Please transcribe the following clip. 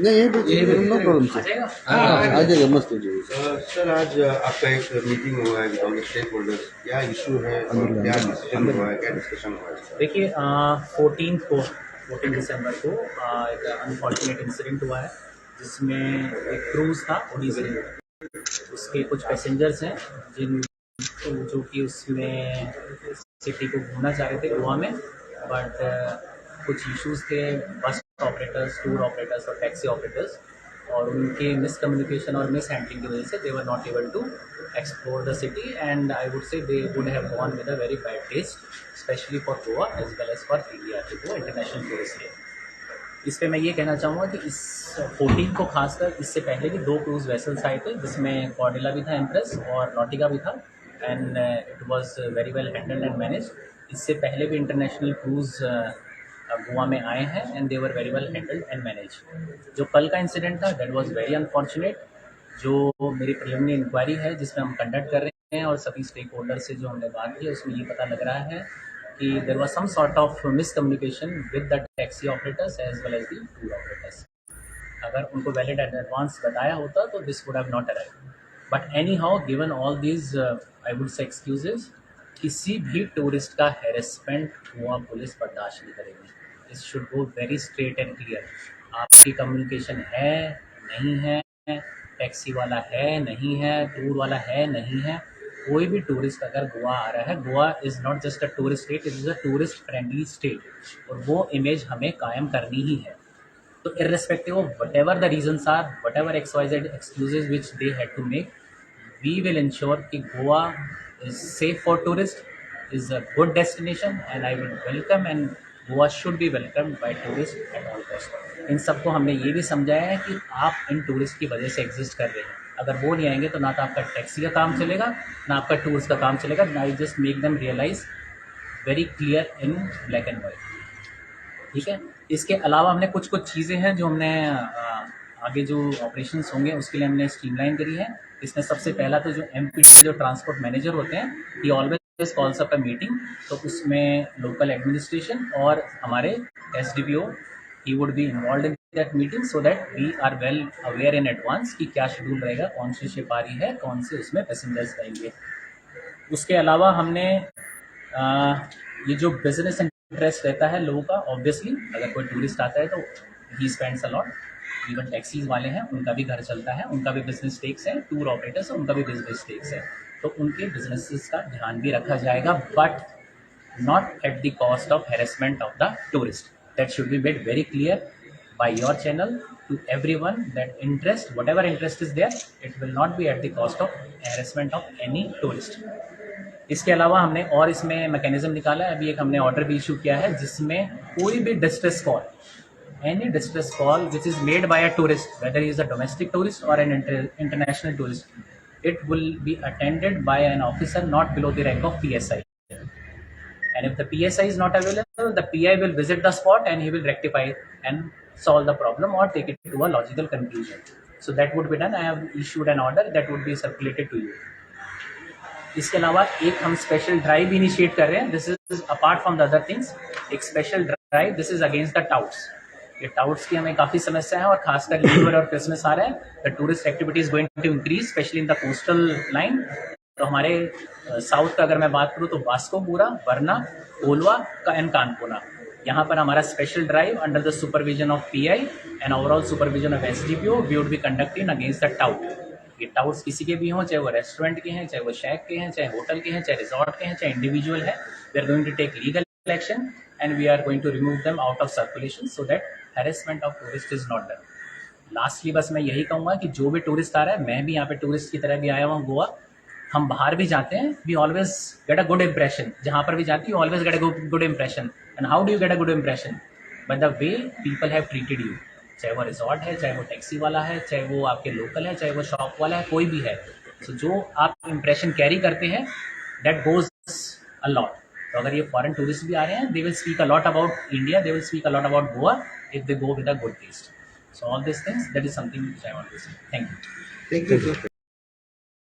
नहीं यही पे नो प्रॉब्लम सर, आ जाएगा मस्त हो जाएगा। सर आज आपका एक मीटिंग हुआ है with all the stakeholders, क्या इशू है और क्या डिसीजन हुआ है, क्या डिस्कशन हुआ है? देखिए 14 दिसंबर को एक अनफॉर्चुनेट इंसिडेंट हुआ है जिसमें एक क्रूज़ था ओडिसी, उसके कुछ पैसेंजर्स हैं जिन जो कि उसमें सिटी को घूमना चाह रहे थे गोवा में, बट कुछ इश्यूज थे बस ऑपरेटर्स, टूर ऑपरेटर्स और टैक्सी ऑपरेटर्स, और उनके मिसकम्युनिकेशन और मिस हैंडलिंग की वजह से they were not able to explore the city, and I would say they would have gone with a very bad taste specially for Goa as well as for India कि वो international tourist है। इस पर मैं ये कहना चाहूँगा कि इस 14 को खासकर इससे पहले भी 2 क्रूज़ वेसल्स आए थे जिसमें कॉर्डेला भी था, एम्प्रेस और नॉटिका भी था, and it was very well handled and manage. इससे पहले भी इंटरनेशनल क्रूज़ गोवा में आए हैं and they were very well handled and manage. जो कल का इंसिडेंट था दैट वाज वेरी अनफॉर्चुनेट। जो मेरी प्रिलिमिनरी इंक्वायरी है जिसमें हम कंडक्ट कर रहे हैं और सभी स्टेक होल्डर से जो हमने बात की उसमें ये पता लग रहा है कि there was some sort of miscommunication with the taxi operators as well as the tour operators. अगर उनको वैलिड एंड एडवांस बताया होता तो this would have not arrived, but anyhow given all these I would say excuses, किसी भी tourist का harassment Goa police बर्दाश्त नहीं करेगी। This should go very straight and clear. आपकी कम्युनिकेशन है नहीं है, टैक्सी वाला है नहीं है, टूर वाला है नहीं है, कोई भी टूरिस्ट अगर गोवा आ रहा है, Goa is not just a tourist state, it is a tourist friendly state और वो इमेज हमें कायम करनी ही है। तो irrespective of whatever the reasons are, whatever XYZ excuses which they had to make, we will ensure कि Goa is safe for tourists, is a good destination and I will welcome and Goa should be welcomed by tourists at all cost। इन सबको हमने ये भी समझाया है कि आप इन tourist की वजह से एग्जिस्ट कर रहे हैं, अगर वो नहीं आएंगे तो ना तो आपका टैक्सी का काम चलेगा ना आपका टूर्स का काम चलेगा। I just make them realise very clear in black and white, ठीक है। इसके अलावा हमने कुछ चीज़ें हैं जो हमने आगे जो ऑपरेशंस होंगे उसके लिए हमने स्ट्रीमलाइन करी है। इसमें सबसे पहला तो जो एमपीटी जो ट्रांसपोर्ट मैनेजर होते हैं, he always calls up a meeting, तो उसमें लोकल एडमिनिस्ट्रेशन और हमारे SDPO he would be involve in that meeting so that we are well aware in advance कि क्या शेड्यूल रहेगा, कौन सी शिप आ रही है, कौन से उसमें पैसेंजर्स रहेंगे। उसके अलावा हमने ये जो बिजनेस इंटरेस्ट रहता है लोगों का, ऑब्वियसली अगर कोई टूरिस्ट आता है तो he spends a lot, even taxis वाले हैं उनका भी घर चलता है, उनका भी बिजनेस स्टेक्स है, टूर ऑपरेटर्स उनका भी बिजनेस स्टेक्स है, तो उनके बिजनेसेस का ध्यान भी रखा जाएगा, but not at the cost of harassment of the tourist. That should be made very clear by your channel to everyone that interest, whatever interest is there, it will not be at the cost of harassment of any tourist. इसके अलावा हमने और इसमें mechanism निकाला है, अभी एक हमने ऑर्डर भी इशू किया है जिसमें कोई भी distress call, any distress call which is made by a tourist, whether he is a domestic tourist or an international tourist, it will be attended by an officer not below the rank of PSI. And if the PSI is not available, the PI will visit the spot and he will rectify and solve the problem or take it to a logical conclusion. So that would be done. I have issued an order that would be circulated to you. इसके अलावा एक हम special drive initiate कर रहे हैं, this is apart from the other things, एक special drive, this is against the touts. ये touts की हमें काफ़ी समस्या है और खासकर न्यू ईयर और क्रिसमस आ रहा है, the tourist activity is going to increase specially in the coastal line. तो हमारे साउथ का अगर मैं बात करूँ तो वास्कोबूरा, वरना, कोलवा का एंड कानपुरा, यहाँ पर हमारा special drive under the supervision of PI and overall supervision of SDPO we would be conducting against the tout. ये टाउट्स किसी के भी हों, चाहे वो रेस्टोरेंट के हैं, चाहे वो शैक के हैं, चाहे होटल के हैं, चाहे रिजॉर्ट के हैं, चाहे इंडिविजुअल है, we are going to take legal action and we are going to remove them out of circulation so that harassment of tourist is not done. Lastly बस मैं यही कहूँगा कि जो भी टूरिस्ट आ रहा है, मैं भी यहाँ पे टूरिस्ट की तरह भी आया हूँ गोवा, हम बाहर भी जाते हैं, we always get a good impression, जहाँ पर भी जाती हूँ always get a good impression. And how do you get a good impression? By the way people have treated you, चाहे वो रिजॉर्ट है, चाहे वो टैक्सी वाला है, चाहे वो आपके लोकल है, चाहे वो शॉप वाला है, कोई भी है। सो जो आप इंप्रेशन कैरी करते हैं दैट गोज अ लॉट। तो अगर ये फॉरेन टूरिस्ट भी आ रहे हैं, they will speak a lot about India, they will speak a lot about Goa if they go with a good taste. So all this things, that is something which I want to say. Thank you.